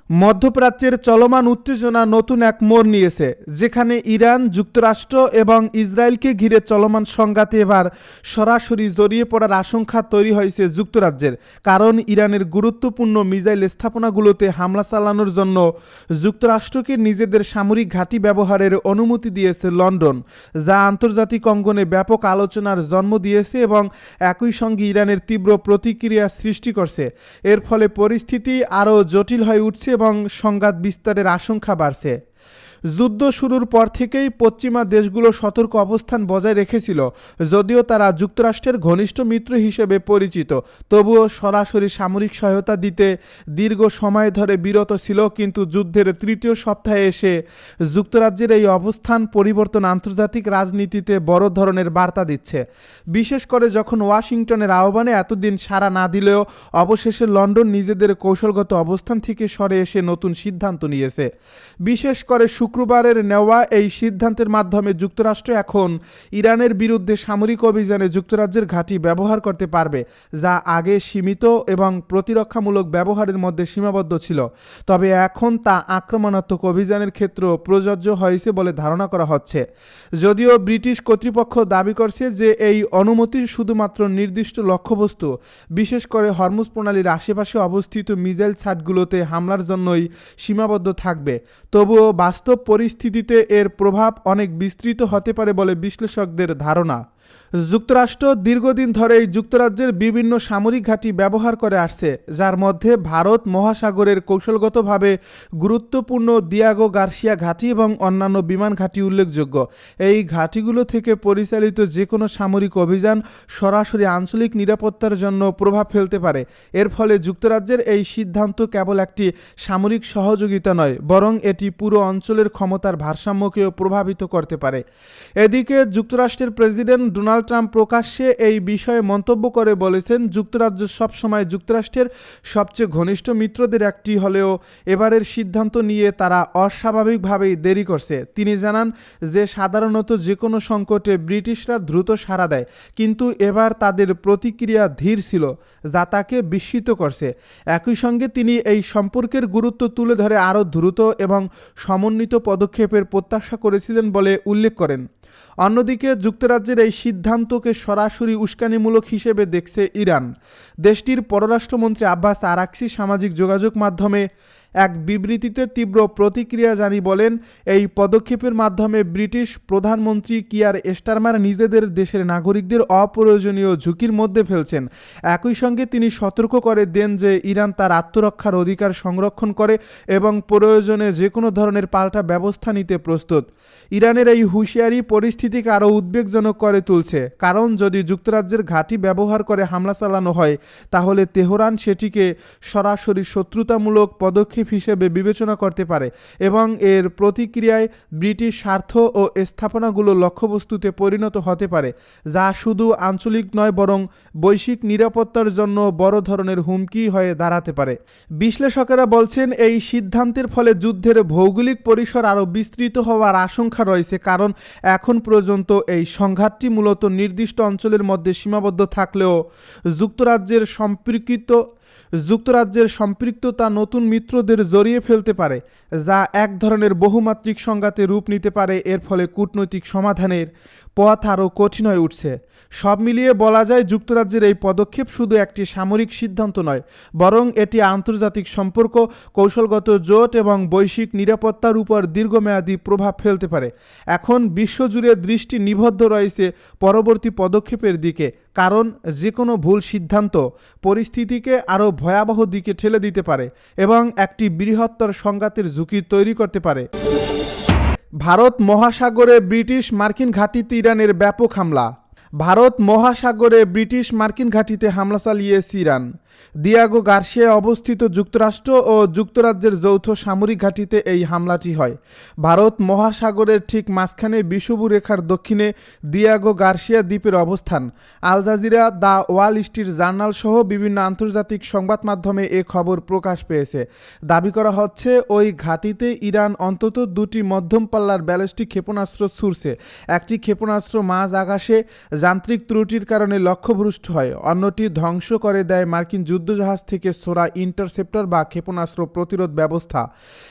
মধ্যপ্রাচ্যের চলমান উত্তেজনা নতুন এক মোড় নিয়েছে, যেখানে ইরান, যুক্তরাষ্ট্র এবং ইসরায়েলকে ঘিরে চলমান সংঘাতে এবার সরাসরি জড়িয়ে পড়ার আশঙ্কা তৈরি হয়েছে যুক্তরাজ্যের। কারণ ইরানের গুরুত্বপূর্ণ মিসাইল স্থাপনাগুলোতে হামলা চালানোর জন্য যুক্তরাষ্ট্রকে নিজেদের সামরিক ঘাঁটি ব্যবহারের অনুমতি দিয়েছে লন্ডন, যা আন্তর্জাতিক অঙ্গনে ব্যাপক আলোচনার জন্ম দিয়েছে এবং একই সঙ্গে ইরানের তীব্র প্রতিক্রিয়া সৃষ্টি করছে। এর ফলে পরিস্থিতি আরও জটিল হয়ে উঠছে এবং সংঘাত বিস্তারের আশঙ্কা বাড়ছে। যুদ্ধ শুরুর পর থেকেই পশ্চিমা দেশগুলো সতর্ক অবস্থান বজায় রেখেছিল। যদিও তারা যুক্তরাষ্ট্রের ঘনিষ্ঠ মিত্র হিসেবে পরিচিত, তবুও সরাসরি সামরিক সহায়তা দিতে দীর্ঘ সময় ধরে বিরত ছিল। কিন্তু যুদ্ধের তৃতীয় সপ্তাহে এসে যুক্তরাজ্যের এই অবস্থান পরিবর্তন আন্তর্জাতিক রাজনীতিতে বড় ধরনের বার্তা দিচ্ছে। বিশেষ করে যখন ওয়াশিংটনের আহ্বানে এতদিন সাড়া না দিলেও অবশেষে লন্ডন নিজেদের কৌশলগত অবস্থান থেকে সরে এসে নতুন সিদ্ধান্ত নিয়েছে। বিশেষ করে শুক্রবারের নেওয়া এই সিদ্ধান্তের মাধ্যমে যুক্তরাষ্ট্র এখন ইরানের বিরুদ্ধে সামরিক অভিযানে যুক্তরাজ্যের ঘাঁটি ব্যবহার করতে পারবে, যা আগে সীমিত এবং প্রতিরক্ষামূলক ব্যবহারের মধ্যে সীমাবদ্ধ ছিল। তবে এখন তা আক্রমণাত্মক অভিযানের ক্ষেত্রেও প্রযোজ্য হয়েছে বলে ধারণা করা হচ্ছে। যদিও ব্রিটিশ কর্তৃপক্ষ দাবি করছে যে এই অনুমতি শুধুমাত্র নির্দিষ্ট লক্ষ্যবস্তু, বিশেষ করে হরমুজ প্রণালীর আশেপাশে অবস্থিত মিসাইল ছাদগুলোতে হামলার জন্যই সীমাবদ্ধ থাকবে। তবুও বাস্তব পরিস্থিতিতে এর প্রভাব অনেক বিস্তৃত হতে পারে বলে বিশ্লেষকদের ধারণা। যুক্তরাষ্ট্র দীর্ঘদিন ধরেই যুক্তরাজ্যের বিভিন্ন সামরিক ঘাঁটি ব্যবহার করে আসছে, যার মধ্যে ভারত মহাসাগরের কৌশলগতভাবে গুরুত্বপূর্ণ দিয়াগো গার্সিয়া ঘাঁটি এবং অন্যান্য বিমান ঘাঁটি উল্লেখযোগ্য। এই ঘাঁটিগুলো থেকে পরিচালিত যে কোনো সামরিক অভিযান সরাসরি আঞ্চলিক নিরাপত্তার জন্য প্রভাব ফেলতে পারে। এর ফলে যুক্তরাজ্যের এই সিদ্ধান্ত কেবল একটি সামরিক সহযোগিতা নয়, বরং এটি পুরো অঞ্চলের ক্ষমতার ভারসাম্যকেও প্রভাবিত করতে পারে। এদিকে যুক্তরাষ্ট্রের প্রেসিডেন্ট ডোনাল্ড ট্রাম্প প্রকাশ্যে এই বিষয়ে মন্তব্য করে বলেছেন, যুক্তরাজ্য সবসময় যুক্তরাষ্ট্রের সবচেয়ে ঘনিষ্ঠ মিত্রদের একটি হলেও এবারের সিদ্ধান্ত নিয়ে তারা অস্বাভাবিকভাবেই দেরি করছে। তিনি জানান যে সাধারণত যে কোনো সংকটে ব্রিটিশরা দ্রুত সাড়া দেয়, কিন্তু এবার তাদের প্রতিক্রিয়া ধীর ছিল, যা তাকে বিস্মিত করছে। একই সঙ্গে তিনি এই সম্পর্কের গুরুত্ব তুলে ধরে আরও দ্রুত এবং সমন্বিত পদক্ষেপের প্রত্যাশা করেছিলেন বলে উল্লেখ করেন। অন্যদিকে যুক্তরাজ্যের এই সিদ্ধান্তকে সরাসরি উস্কানিমূলক হিসেবে দেখছে ইরান। দেশটির পররাষ্ট্রমন্ত্রী আব্বাস আরাকচি সামাজিক যোগাযোগ মাধ্যমে এক বিবৃতিতে তীব্র প্রতিক্রিয়া জানিয়ে বলেন, এই পদক্ষেপের মাধ্যমে ব্রিটিশ প্রধানমন্ত্রী কিয়ার স্টারমার নিজেদের দেশের নাগরিকদের অপ্রয়োজনীয় ঝুঁকির মধ্যে ফেলছেন। একই সঙ্গে তিনি সতর্ক করে দেন যে ইরান তার আত্মরক্ষার অধিকার সংরক্ষণ করে এবং প্রয়োজনে যে কোনো ধরনের পাল্টা ব্যবস্থা নিতে প্রস্তুত। ইরানের এই হুঁশিয়ারি পরিস্থিতিকে আরও উদ্বেগজনক করে তুলছে, কারণ যদি যুক্তরাজ্যের ঘাঁটি ব্যবহার করে হামলা চালানো হয়, তাহলে তেহরান সেটিকে সরাসরি শত্রুতামূলক পদক্ষেপ হিসেবে বিবেচনা করতে পারে এবং এর প্রতিক্রিয়ায় ব্রিটিশ স্বার্থ ও স্থাপনাগুলো লক্ষ্যবস্তুতে পরিণত হতে পারে, যা শুধু আঞ্চলিক নয় বরং বৈশ্বিক নিরাপত্তার জন্য বড় ধরনের হুমকি হয়ে দাঁড়াতে পারে। বিশ্লেষকেরা বলছেন, এই সিদ্ধান্তের ফলে যুদ্ধের ভৌগোলিক পরিসর আরও বিস্তৃত হওয়ার আশঙ্কা রয়েছে, কারণ এখন পর্যন্ত এই সংঘাতটি মূলত নির্দিষ্ট অঞ্চলের মধ্যে সীমাবদ্ধ থাকলেও যুক্তরাজ্যের সম্পৃক্ততা নতুন মিত্রদের জড়িয়ে ফেলতে পারে, যা এক ধরনের বহুমাত্রিক সংঘাতে রূপ নিতে পারে। এর ফলে কূটনৈতিক সমাধানের পথ আরও কঠিন হয়ে উঠছে। সব মিলিয়ে বলা যায়, যুক্তরাজ্যের এই পদক্ষেপ শুধু একটি সামরিক সিদ্ধান্ত নয়, বরং এটি আন্তর্জাতিক সম্পর্ক, কৌশলগত জোট এবং বৈশ্বিক নিরাপত্তার উপর দীর্ঘমেয়াদী প্রভাব ফেলতে পারে। এখন বিশ্বজুড়ে দৃষ্টি নিবদ্ধ রয়েছে পরবর্তী পদক্ষেপের দিকে, কারণ যে কোনো ভুল সিদ্ধান্ত পরিস্থিতিকে আরও ভয়াবহ দিকে ঠেলে দিতে পারে এবং একটি বৃহত্তর সংঘাতের ঝুঁকি তৈরি করতে পারে। ভারত মহাসাগরে ব্রিটিশ মার্কিন ঘাঁটিতে ইরানের ব্যাপক হামলা। ভারত মহাসাগরে ব্রিটিশ মার্কিন ঘাঁটিতে হামলা চালিয়েছে ইরান। দিয়াগো গার্সিয়ায় অবস্থিত যুক্তরাষ্ট্র ও যুক্তরাজ্যের যৌথ সামরিক ঘাঁটিতে এই হামলাটি হয়। ভারত মহাসাগরের ঠিক মাঝখানে বিষুবু রেখার দক্ষিণে দিয়াগো গার্সিয়া দ্বীপের অবস্থান। Al Jazeera, the Wall Street Journal সহ বিভিন্ন আন্তর্জাতিক সংবাদ মাধ্যমে এ খবর প্রকাশ পেয়েছে। দাবি করা হচ্ছে, ওই ঘাঁটিতে ইরান অন্তত দুটি মধ্যম পাল্লার ব্যালিস্টিক ক্ষেপণাস্ত্র ছুড়ছে। একটি ক্ষেপণাস্ত্র মাঝ আকাশে যান্ত্রিক ত্রুটির কারণে লক্ষ্যভ্রষ্ট হয়, অন্যটি ধ্বংস করে দেয় মার্কিন যুদ্ধজাহাজ থেকে ছোড়া ইন্টারসেপ্টর বা ক্ষেপণাস্ত্র প্রতিরোধ ব্যবস্থা।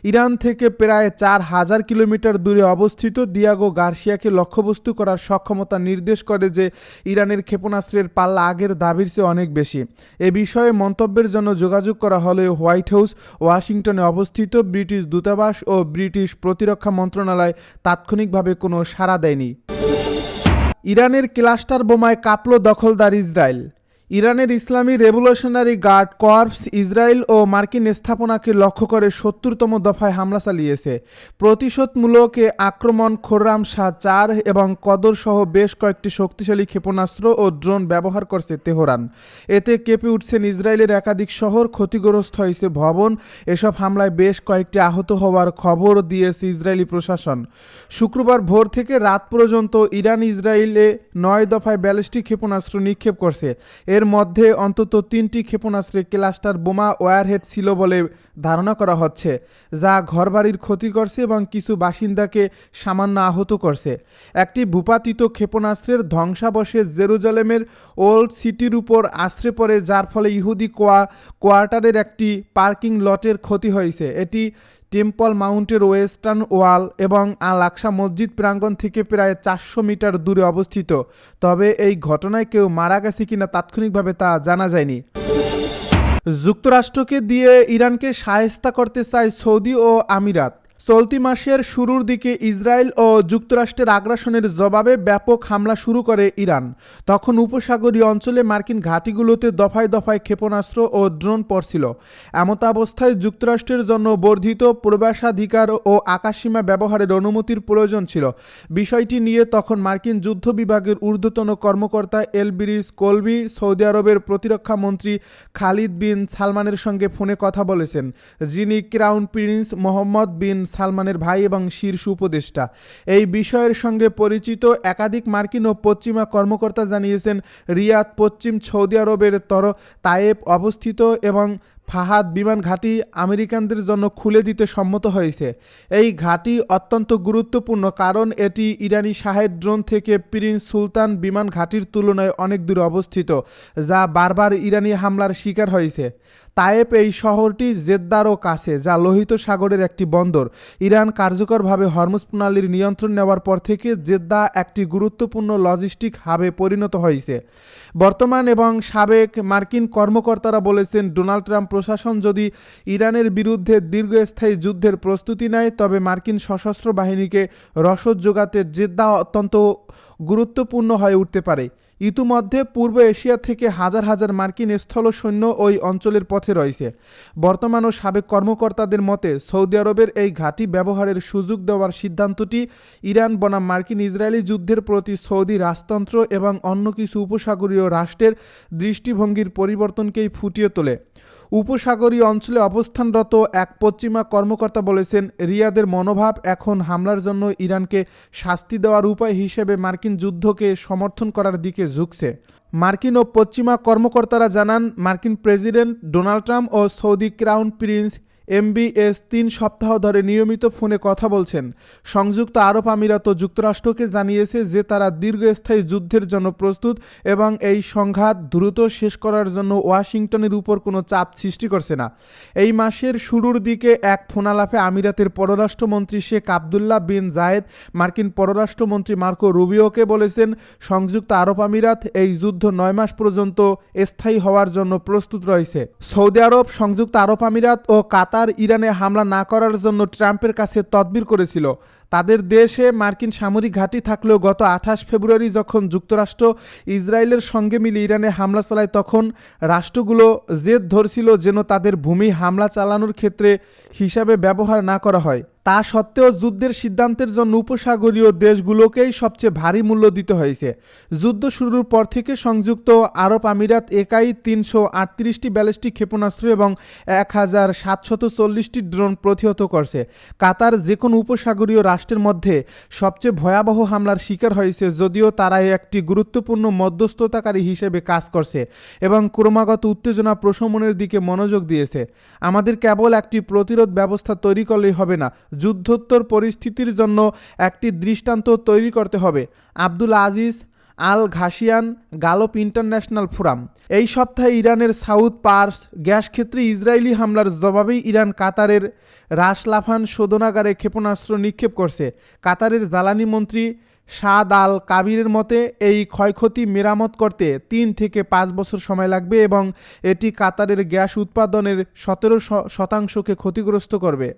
ইরান থেকে প্রায় 4000 কিলোমিটার দূরে অবস্থিত দিয়াগো গার্সিয়াকে লক্ষ্যবস্তু করার সক্ষমতা নির্দেশ করে যে ইরানের ক্ষেপণাস্ত্রের পাল্লা আগের দাবির চেয়ে অনেক বেশি। এ বিষয়ে মন্তব্যের জন্য যোগাযোগ করা হলে হোয়াইট হাউস, ওয়াশিংটনে অবস্থিত ব্রিটিশ দূতাবাস ও ব্রিটিশ প্রতিরক্ষা মন্ত্রণালয় তাৎক্ষণিকভাবে কোনো সাড়া দেয়নি। ইরানের ক্লাস্টার বোমায় কাঁপল দখলদার ইসরায়েল। ইরানের ইসলামী রেভলিউশনারি গার্ড কর্পস ইসরায়েল ও মার্কিন স্থাপনাকে লক্ষ্য করে ৭০তম দফায় হামলা চালিয়েছে। প্রতিশোধমূলক আক্রমণ খোররাম শাহ ৪ এবং কদর সহ বেশ কয়েকটি শক্তিশালী ক্ষেপণাস্ত্র ও ড্রোন ব্যবহার করছে তেহরান। এতে কেঁপে উঠছেন ইসরায়েলের একাধিক শহর, ক্ষতিগ্রস্ত হয়েছে ভবন। এসব হামলায় বেশ কয়েকটি আহত হওয়ার খবর দিয়েছে ইসরায়েলি প্রশাসন। শুক্রবার ভোর থেকে রাত পর্যন্ত ইরান ইসরায়েলে ৯ দফায় ব্যালিস্টিক ক্ষেপণাস্ত্র নিক্ষেপ করছে। এর মধ্যে অন্তত ৩টি ক্ষেপণাস্ত্রে ক্লাস্টার বোমা ওয়ারহেড ছিল বলে ধারণা করা হচ্ছে, যা ঘরবাড়ির ক্ষতি করছে এবং কিছু বাসিন্দাকে সামান্য আহত করছে। একটি ভূপাতিত ক্ষেপণাস্ত্রের ধ্বংসাবশেষ জেরুজালেমের ওল্ড সিটির উপর আছড়ে পড়ে, যার ফলে ইহুদি কোয়ার্টারের একটি পার্কিং লটের ক্ষতি হয়েছে। এটি টেম্পল মাউন্টের ওয়েস্টার্ন ওয়াল এবং আল আকসা মসজিদ প্রাঙ্গণ থেকে প্রায় ৪০০ মিটার দূরে অবস্থিত। তবে এই ঘটনায় কেউ মারা গেছে কিনা তাৎক্ষণিকভাবে তা জানা যায়নি। যুক্তরাষ্ট্রকে দিয়ে ইরানকে শায়েস্তা করতে চায় সৌদি ও আমিরাত। চলতি মাসের শুরুর দিকে ইসরায়েল ও যুক্তরাষ্ট্রের আগ্রাসনের জবাবে ব্যাপক হামলা শুরু করে ইরান। তখন উপসাগরীয় অঞ্চলে মার্কিন ঘাঁটিগুলোতে দফায় দফায় ক্ষেপণাস্ত্র ও ড্রোন পড়ছিল। এমতাবস্থায় যুক্তরাষ্ট্রের জন্য বর্ধিত প্রবেশাধিকার ও আকাশসীমা ব্যবহারের অনুমতির প্রয়োজন ছিল। বিষয়টি নিয়ে তখন মার্কিন যুদ্ধ বিভাগের ঊর্ধ্বতন কর্মকর্তা এলব্রিজ কলবি সৌদি আরবের প্রতিরক্ষা মন্ত্রী খালিদ বিন সালমানের সঙ্গে ফোনে কথা বলেছেন, যিনি ক্রাউন প্রিন্স মোহাম্মদ বিন সালমানের ভাই এবং শীর্ষ উপদেষ্টা। এই বিষয়ের সঙ্গে পরিচিত একাধিক মার্কিন ও পশ্চিমা কর্মকর্তা জানিয়েছেন, রিয়াদ পশ্চিম সৌদি আরবের তায়েব অবস্থিত এবং ফাহাদ বিমান ঘাঁটি আমেরিকানদের জন্য খুলে দিতে সম্মত হয়েছে। এই ঘাঁটি অত্যন্ত গুরুত্বপূর্ণ কারণ এটি ইরানি শাহেদ ড্রোন থেকে প্রিন্স সুলতান বিমান ঘাঁটির তুলনায় অনেক দূরে অবস্থিত, যা বারবার ইরানি হামলার শিকার হয়েছে। তায়েব এই শহরটি জেদ্দারও কাছে, যা লোহিত সাগরের একটি বন্দর। ইরান কার্যকরভাবে হরমুজ প্রণালীর নিয়ন্ত্রণ নেওয়ার পর থেকে জেদ্দা একটি গুরুত্বপূর্ণ লজিস্টিক হাবে পরিণত হয়েছে। বর্তমান এবং সাবেক মার্কিন কর্মকর্তারা বলেছেন, ডোনাল্ড ট্রাম্প প্রশাসন যদি ইরানের বিরুদ্ধে দীর্ঘস্থায়ী যুদ্ধের প্রস্তুতি নেয়, তবে মার্কিন সশস্ত্র বাহিনীকে রসদ যোগাতে জেদ্দা অত্যন্ত গুরুত্বপূর্ণ হয়ে উঠতে পারে। ইতিমধ্যে পূর্ব এশিয়া থেকে হাজার হাজার মার্কিন স্থল সৈন্য ওই অঞ্চলের পথে রয়েছে। বর্তমান ও সাবেক কর্মকর্তাদের মতে, সৌদি আরবের এই ঘাঁটি ব্যবহারের সুযোগ দেওয়ার সিদ্ধান্তটি ইরান বনাম মার্কিন ইসরায়েলি যুদ্ধের প্রতি সৌদি রাজতন্ত্র এবং অন্য কিছু উপসাগরীয় রাষ্ট্রের দৃষ্টিভঙ্গির পরিবর্তনকেই ফুটিয়ে তোলে। উপসাগরীয় অঞ্চলে অবস্থানরত এক পশ্চিমা কর্মকর্তা বলেছেন, রিয়াদের মনোভাব এখন হামলার জন্য ইরানকে শাস্তি দেওয়ার উপায় হিসেবে মার্কিন যুদ্ধকে সমর্থন করার দিকে ঝুঁকছে। মার্কিন ও পশ্চিমা কর্মকর্তারা জানান, মার্কিন প্রেসিডেন্ট ডোনাল্ড ট্রাম্প ও সৌদি ক্রাউন প্রিন্স MBS 3 সপ্তাহ ধরে নিয়মিত ফোনে কথা বলছেন। সংযুক্ত আরব আমিরাত ও যুক্তরাষ্ট্রকে জানিয়েছে যে তারা দীর্ঘস্থায়ী যুদ্ধের জন্য প্রস্তুত এবং এই সংঘাত দ্রুত শেষ করার জন্য ওয়াশিংটনের উপর কোনো চাপ সৃষ্টি করছে না। এই মাসের শুরুর দিকে এক ফোনালাপে আমিরাতের পররাষ্ট্রমন্ত্রী শেখ আবদুল্লাহ বিন জায়েদ মার্কিন পররাষ্ট্রমন্ত্রী মার্কো রুবিওকে বলেছেন, সংযুক্ত আরব আমিরাত এই যুদ্ধ 9 মাস পর্যন্ত স্থায়ী হওয়ার জন্য প্রস্তুত রয়েছে। সৌদি আরব, সংযুক্ত আরব আমিরাত ও কাতার ইরানে হামলা না করার জন্য ট্রাম্পের কাছে তদবির করেছিল। তাদের দেশে মার্কিন সামরিক ঘাঁটি থাকলেও গত 28 ফেব্রুয়ারি যখন যুক্তরাষ্ট্র ইসরায়েলের সঙ্গে মিলে ইরানে হামলা চালায়, তখন রাষ্ট্রগুলো জেদ ধরছিল যেন তাদের ভূমি হামলা চালানোর ক্ষেত্রে হিসাবে ব্যবহার না করা হয়। তা সত্ত্বেও যুদ্ধের সিদ্ধান্তের জন্য উপসাগরীয় দেশগুলোকেই সবচেয়ে ভারী মূল্য দিতে হয়েছে। যুদ্ধ শুরুর পর থেকে সংযুক্ত আরব আমিরাত একাই 338টি ব্যালিস্টিক ক্ষেপণাস্ত্র এবং 1740টি ড্রোন প্রতিহত করছে। কাতার যে কোনো উপসাগরীয় রাষ্ট্রের মধ্যে সবচেয়ে ভয়াবহ হামলার শিকার হয়েছে, যদিও তারা একটি গুরুত্বপূর্ণ মধ্যস্থতাকারী হিসেবে কাজ করছে এবং ক্রমাগত উত্তেজনা প্রশমনের দিকে মনোযোগ দিয়েছে। আমাদের কেবল একটি প্রতিরোধ ব্যবস্থা তৈরি করলেই হবে না, যুদ্ধোত্তর পরিস্থিতির জন্য একটি দৃষ্টান্ত তৈরি করতে হবে। আব্দুল আজিজ আল ঘাসিয়ান গালফ ইন্টারন্যাশনাল ফোরাম। এই সপ্তাহে ইরানের সাউথ পার্স গ্যাস ক্ষেত্রে ইসরায়েলি হামলার জবাবেই ইরান কাতারের রাস লাফান শোধনাগারে ক্ষেপণাস্ত্র নিক্ষেপ করছে। কাতারের জ্বালানি মন্ত্রী সাদ আল কাবিরের মতে এই ক্ষয়ক্ষতি মেরামত করতে 3 থেকে 5 বছর সময় লাগবে এবং এটি কাতারের গ্যাস উৎপাদনের 17% ক্ষতিগ্রস্ত করবে।